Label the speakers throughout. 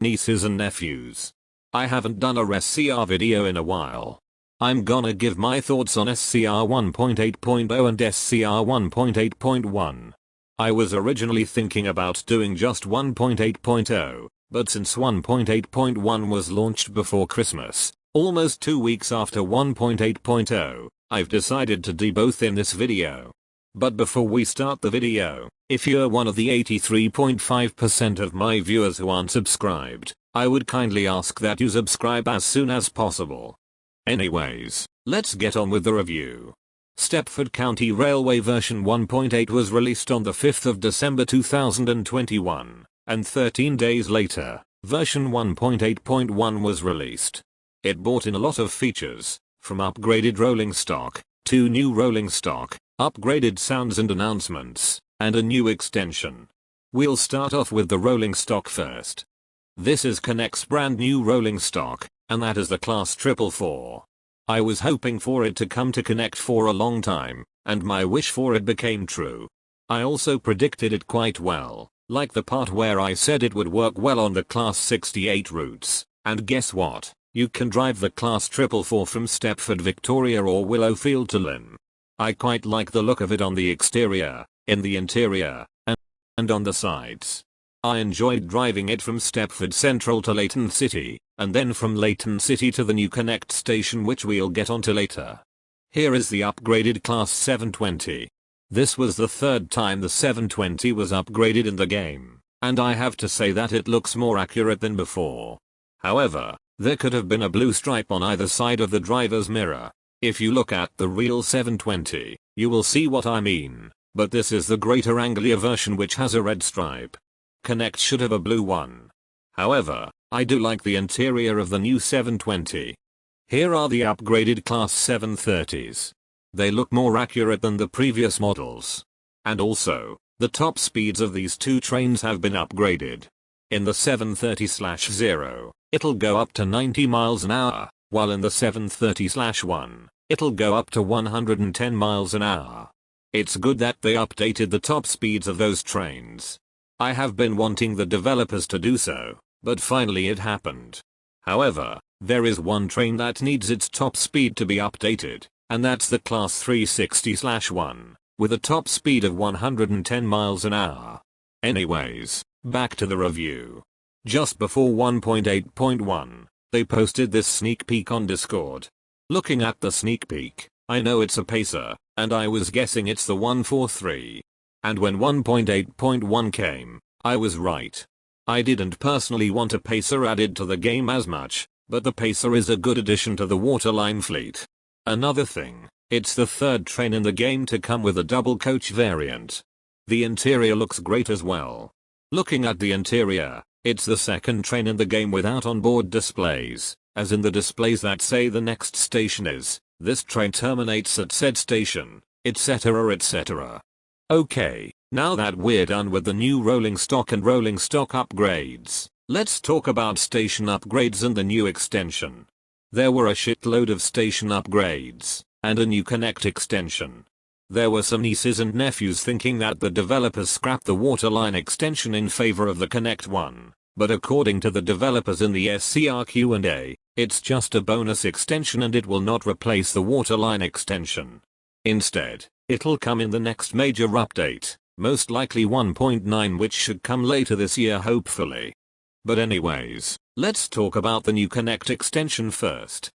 Speaker 1: Nieces and nephews. I haven't done a SCR video in a while. I'm gonna give my thoughts on SCR 1.8.0 and SCR 1.8.1. I was originally thinking about doing just 1.8.0, but since 1.8.1 was launched before Christmas, almost 2 weeks after 1.8.0, I've decided to do both in this video. But before we start the video, if you're one of the 83.5% of my viewers who aren't subscribed, I would kindly ask that you subscribe as soon as possible. Anyways, let's get on with the review. Stepford County Railway version 1.8 was released on the 5th of December 2021, and 13 days later, version 1.8.1 was released. It brought in a lot of features, from upgraded rolling stock, to new rolling stock, upgraded sounds and announcements, and a new extension. We'll start off with the rolling stock first. This is Connect's brand new rolling stock, and that is the Class 444. I was hoping for it to come to Connect for a long time, and my wish for it became true. I also predicted it quite well, like the part where I said it would work well on the Class 68 routes, and guess what? You can drive the Class 444 from Stepford Victoria or Willowfield to Lynn. I quite like the look of it on the exterior, in the interior, and on the sides. I enjoyed driving it from Stepford Central to Layton City, and then from Layton City to the new Connect station, which we'll get onto later. Here is the upgraded Class 720. This was the third time the 720 was upgraded in the game, and I have to say that it looks more accurate than before. However, there could have been a blue stripe on either side of the driver's mirror. If you look at the real 720, you will see what I mean, but this is the Greater Anglia version which has a red stripe. Connect should have a blue one. However, I do like the interior of the new 720. Here are the upgraded Class 730s. They look more accurate than the previous models. And also, the top speeds of these two trains have been upgraded. In the 730/0, it'll go up to 90 miles an hour, while in the 730/1, it'll go up to 110 miles an hour. It's good that they updated the top speeds of those trains. I have been wanting the developers to do so, but finally it happened. However, there is one train that needs its top speed to be updated, and that's the Class 360/1, with a top speed of 110 miles an hour. Anyways, back to the review. Just before 1.8.1, they posted this sneak peek on Discord. Looking at the sneak peek, I know it's a pacer, and I was guessing it's the 143. And when 1.8.1 came, I was right. I didn't personally want a pacer added to the game as much, but the pacer is a good addition to the waterline fleet. Another thing, it's the third train in the game to come with a double coach variant. The interior looks great as well. Looking at the interior, it's the second train in the game without onboard displays, as in the displays that say the next station is, this train terminates at said station, etc. etc. Okay, now that we're done with the new rolling stock and rolling stock upgrades, let's talk about station upgrades and the new extension. There were a shitload of station upgrades, and a new Connect extension. There were some nieces and nephews thinking that the developers scrapped the waterline extension in favor of the Connect one, but according to the developers in the SCR Q&A, it's just a bonus extension and it will not replace the waterline extension. Instead, it'll come in the next major update, most likely 1.9, which should come later this year hopefully. But anyways, let's talk about the new Connect extension first.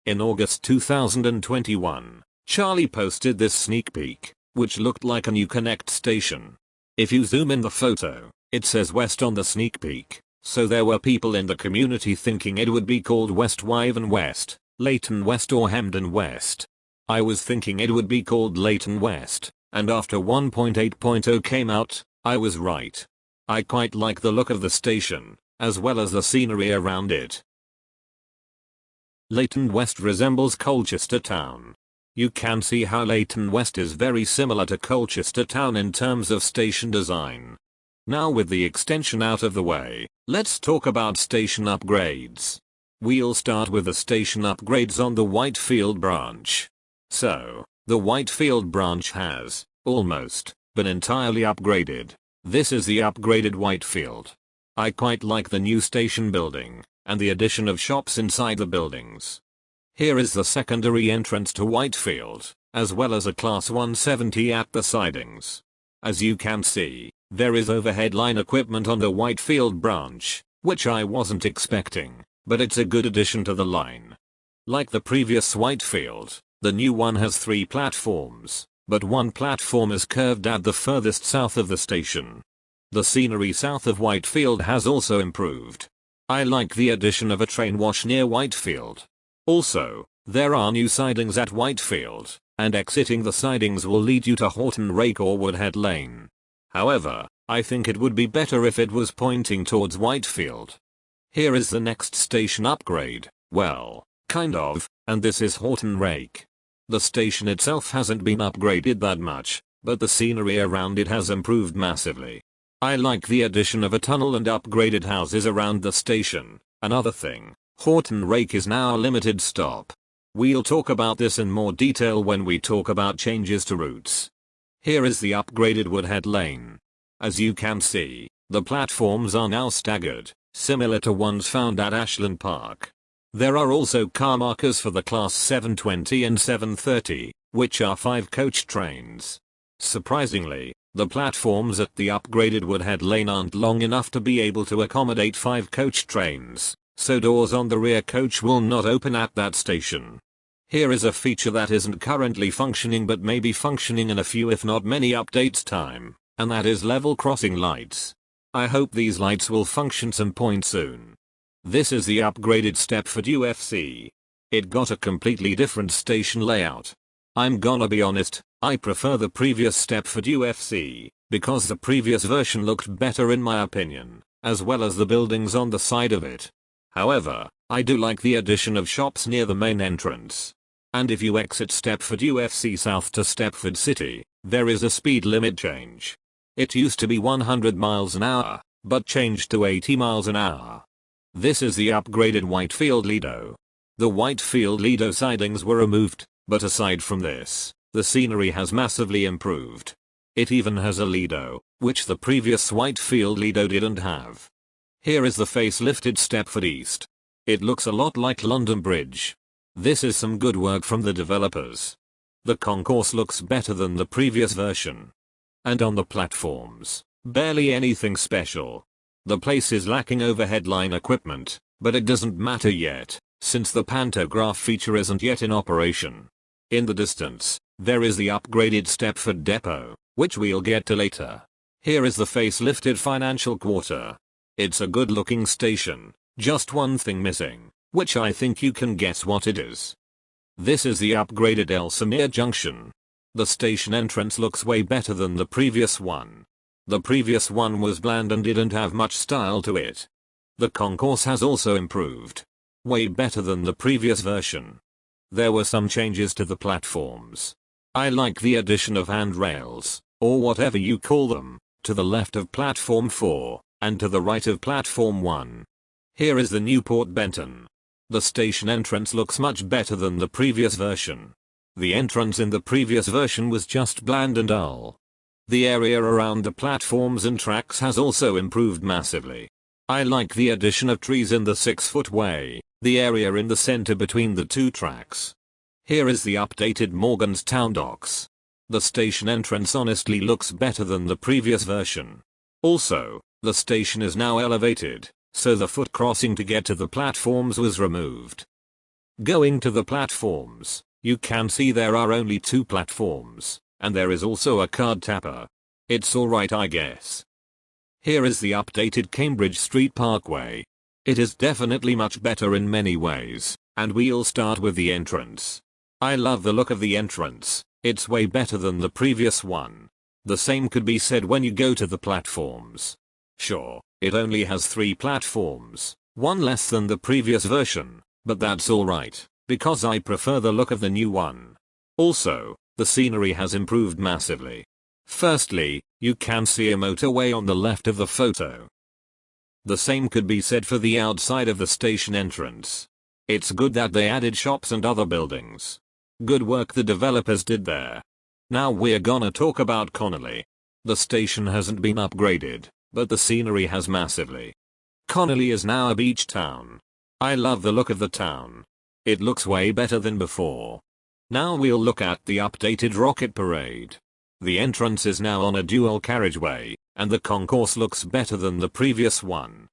Speaker 1: In August 2021, Charlie posted this sneak peek, which looked like a new Connect station. If you zoom in the photo, it says West on the sneak peek, so there were people in the community thinking it would be called West Wyvern West, Leighton West or Hamden West. I was thinking it would be called Leighton West, and after 1.8.0 came out, I was right. I quite like the look of the station, as well as the scenery around it. Leighton West resembles Colchester Town. You can see how Leighton West is very similar to Colchester Town in terms of station design. Now with the extension out of the way, let's talk about station upgrades. We'll start with the station upgrades on the Whitefield branch. So, the Whitefield branch has, almost, been entirely upgraded. This is the upgraded Whitefield. I quite like the new station building, and the addition of shops inside the buildings. Here is the secondary entrance to Whitefield, as well as a Class 170 at the sidings. As you can see, there is overhead line equipment on the Whitefield branch, which I wasn't expecting, but it's a good addition to the line. Like the previous Whitefield, the new one has 3 platforms, but one platform is curved at the furthest south of the station. The scenery south of Whitefield has also improved. I like the addition of a train wash near Whitefield. Also, there are new sidings at Whitefield, and exiting the sidings will lead you to Horton Rake or Woodhead Lane. However, I think it would be better if it was pointing towards Whitefield. Here is the next station upgrade, well, kind of, and this is Horton Rake. The station itself hasn't been upgraded that much, but the scenery around it has improved massively. I like the addition of a tunnel and upgraded houses around the station. Another thing, Horton Rake is now a limited stop. We'll talk about this in more detail when we talk about changes to routes. Here is the upgraded Woodhead Lane. As you can see, the platforms are now staggered, similar to ones found at Ashland Park. There are also car markers for the Class 720 and 730, which are 5-coach trains. Surprisingly, the platforms at the upgraded Woodhead Lane aren't long enough to be able to accommodate 5-coach trains, so doors on the rear coach will not open at that station. Here is a feature that isn't currently functioning but may be functioning in a few if not many updates time, and that is level crossing lights. I hope these lights will function some point soon. This is the upgraded Stepford UFC. It got a completely different station layout. I'm gonna be honest, I prefer the previous Stepford UFC, because the previous version looked better in my opinion, as well as the buildings on the side of it. However, I do like the addition of shops near the main entrance. And if you exit Stepford UFC south to Stepford City, there is a speed limit change. It used to be 100 miles an hour, but changed to 80 miles an hour. This is the upgraded Whitefield Lido. The Whitefield Lido sidings were removed, but aside from this, the scenery has massively improved. It even has a Lido, which the previous Whitefield Lido didn't have. Here is the facelifted Stepford East. It looks a lot like London Bridge. This is some good work from the developers. The concourse looks better than the previous version. And on the platforms, barely anything special. The place is lacking overhead line equipment, but it doesn't matter yet, since the pantograph feature isn't yet in operation. In the distance, there is the upgraded Stepford Depot, which we'll get to later. Here is the facelifted Financial Quarter. It's a good looking station, just one thing missing, which I think you can guess what it is. This is the upgraded Elsamir Junction. The station entrance looks way better than the previous one. The previous one was bland and didn't have much style to it. The concourse has also improved. Way better than the previous version. There were some changes to the platforms. I like the addition of handrails, or whatever you call them, to the left of platform 4, and to the right of platform 1. Here is the new Port Benton. The station entrance looks much better than the previous version. The entrance in the previous version was just bland and dull. The area around the platforms and tracks has also improved massively. I like the addition of trees in the 6-foot way, the area in the center between the two tracks. Here is the updated Morganstown docks. The station entrance honestly looks better than the previous version. Also, the station is now elevated, so the foot crossing to get to the platforms was removed. Going to the platforms, you can see there are only 2 platforms, and there is also a card tapper. It's alright I guess. Here is the updated Cambridge Street Parkway. It is definitely much better in many ways, and we'll start with the entrance. I love the look of the entrance, it's way better than the previous one. The same could be said when you go to the platforms. Sure, it only has 3 platforms, one less than the previous version, but that's alright, because I prefer the look of the new one. Also, the scenery has improved massively. Firstly, you can see a motorway on the left of the photo. The same could be said for the outside of the station entrance. It's good that they added shops and other buildings. Good work the developers did there. Now we're gonna talk about Connolly. The station hasn't been upgraded, but the scenery has massively. Connolly is now a beach town. I love the look of the town. It looks way better than before. Now we'll look at the updated Rocket Parade. The entrance is now on a dual carriageway, and the concourse looks better than the previous one.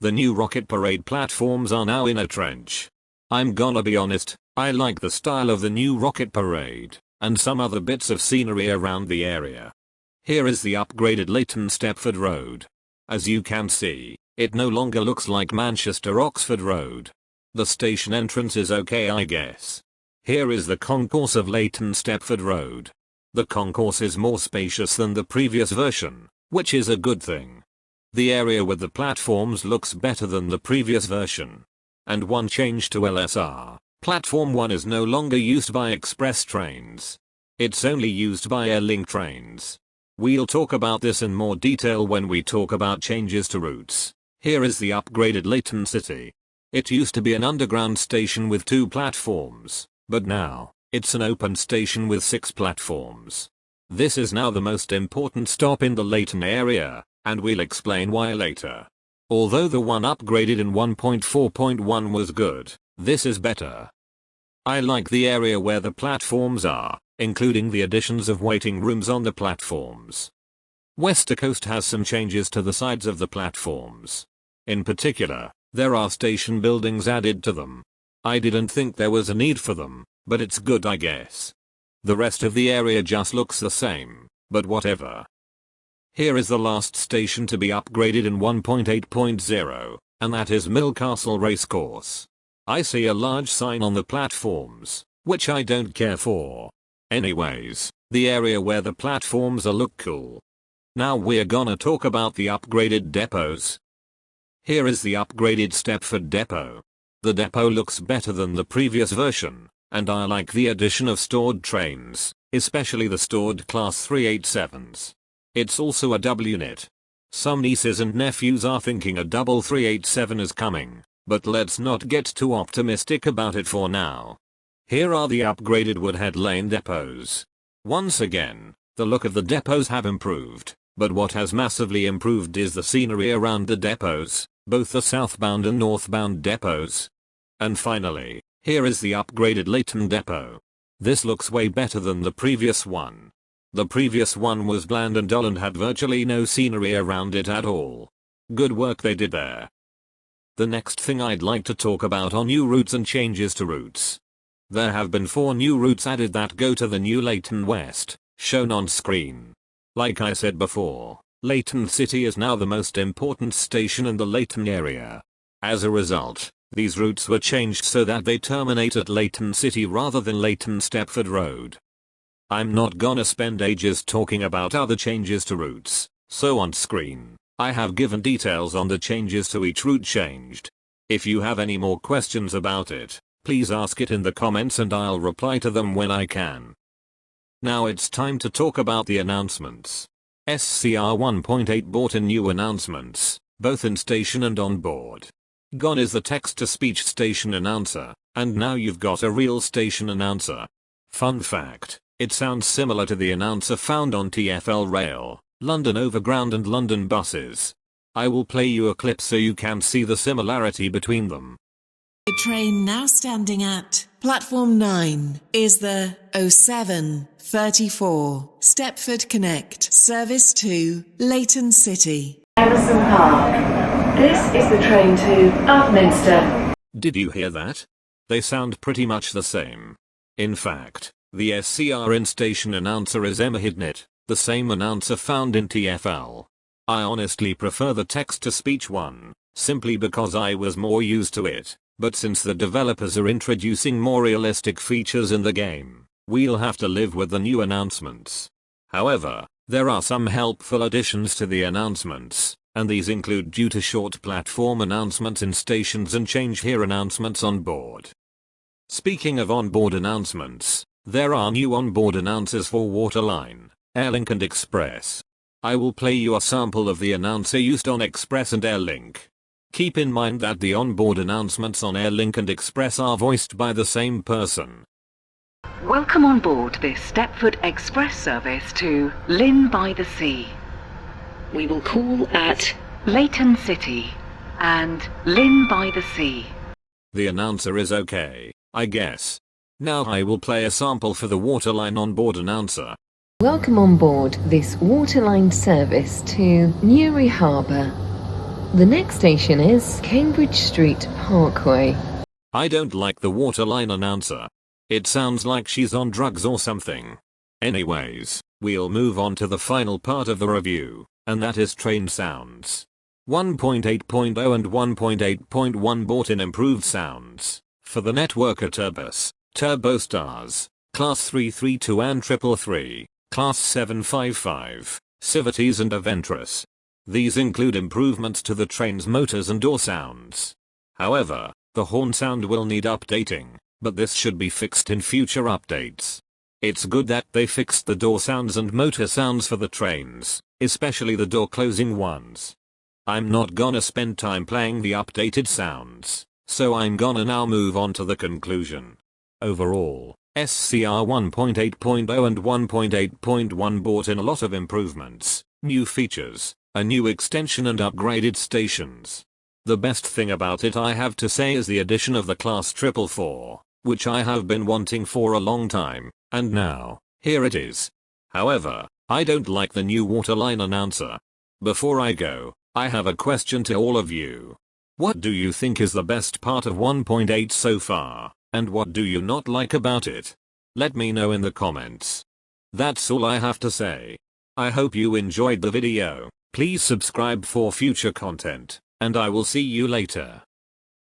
Speaker 1: The new Rocket Parade platforms are now in a trench. I'm gonna be honest, I like the style of the new Rocket Parade, and some other bits of scenery around the area. Here is the upgraded Layton Stepford Road. As you can see, it no longer looks like Manchester Oxford Road. The station entrance is okay, I guess. Here is the concourse of Layton Stepford Road. The concourse is more spacious than the previous version, which is a good thing. The area with the platforms looks better than the previous version. And one change to LSR, Platform 1 is no longer used by express trains. It's only used by Airlink trains. We'll talk about this in more detail when we talk about changes to routes. Here is the upgraded Layton City. It used to be an underground station with 2 platforms, but now, it's an open station with 6 platforms. This is now the most important stop in the Layton area, and we'll explain why later. Although the one upgraded in 1.4.1 was good, this is better. I like the area where the platforms are, including the additions of waiting rooms on the platforms. Racecourse has some changes to the sides of the platforms. In particular, there are station buildings added to them. I didn't think there was a need for them, but it's good, I guess. The rest of the area just looks the same, but whatever. Here is the last station to be upgraded in 1.8.0, and that is Millcastle Racecourse. I see a large sign on the platforms, which I don't care for. Anyways, the area where the platforms are look cool. Now we're gonna talk about the upgraded depots. Here is the upgraded Stepford depot. The depot looks better than the previous version, and I like the addition of stored trains, especially the stored class 387s. It's also a W-unit. Some nieces and nephews are thinking a double 387 is coming, but let's not get too optimistic about it for now. Here are the upgraded Woodhead Lane depots. Once again, the look of the depots have improved, but what has massively improved is the scenery around the depots, both the southbound and northbound depots. And finally, here is the upgraded Layton depot. This looks way better than the previous one. The previous one was bland and dull and had virtually no scenery around it at all. Good work they did there. The next thing I'd like to talk about are new routes and changes to routes. There have been 4 new routes added that go to the new Leighton West, shown on screen. Like I said before, Layton City is now the most important station in the Layton area. As a result, these routes were changed so that they terminate at Layton City rather than Layton Stepford Road. I'm not gonna spend ages talking about other changes to routes, so on screen, I have given details on the changes to each route changed. If you have any more questions about it, please ask it in the comments and I'll reply to them when I can. Now it's time to talk about the announcements. SCR 1.8 brought in new announcements, both in station and on board. Gone is the text-to-speech station announcer, and now you've got a real station announcer. Fun fact, it sounds similar to the announcer found on TfL Rail, London Overground and London buses. I will play you a clip so you can see the similarity between them.
Speaker 2: The train now standing at platform 9 is the 0734 Stepford Connect service to Layton City.
Speaker 3: Emerson Park. This is the train to Upminster.
Speaker 1: Did you hear that? They sound pretty much the same. In fact, the SCR in-station announcer is Emma Hidnett, the same announcer found in TfL. I honestly prefer the text-to-speech one, simply because I was more used to it, but since the developers are introducing more realistic features in the game, we'll have to live with the new announcements. However, there are some helpful additions to the announcements, and these include due to short platform announcements in stations and change here announcements on board. Speaking of onboard announcements, there are new onboard announcers for Waterline, Airlink and Express. I will play you a sample of the announcer used on Express and Airlink. Keep in mind that the onboard announcements on Airlink and Express are voiced by the same person.
Speaker 4: Welcome on board this Stepford Express service to Lynn by the Sea. We will call at Layton City. and Lynn by the Sea.
Speaker 1: The announcer is okay, I guess. Now I will play a sample for the waterline on board announcer.
Speaker 5: Welcome on board this waterline service to Newry Harbour. The next station is Cambridge Street Parkway.
Speaker 1: I don't like the waterline announcer. It sounds like she's on drugs or something. Anyways, we'll move on to the final part of the review, and that is train sounds. 1.8.0 and 1.8.1 brought in improved sounds for the Networker Turbus, Turbostars, Class 332 and 333, Class 755, Civities and Aventress. These include improvements to the train's motors and door sounds. However, the horn sound will need updating, but this should be fixed in future updates. It's good that they fixed the door sounds and motor sounds for the trains, especially the door closing ones. I'm not gonna spend time playing the updated sounds, so I'm gonna now move on to the conclusion. Overall, SCR 1.8.0 and 1.8.1 brought in a lot of improvements, new features, a new extension and upgraded stations. The best thing about it I have to say is the addition of the Class 444, which I have been wanting for a long time, and now, here it is. However, I don't like the new waterline announcer. Before I go, I have a question to all of you. What do you think is the best part of 1.8 so far, and what do you not like about it? Let me know in the comments. That's all I have to say. I hope you enjoyed the video. Please subscribe for future content, and I will see you later.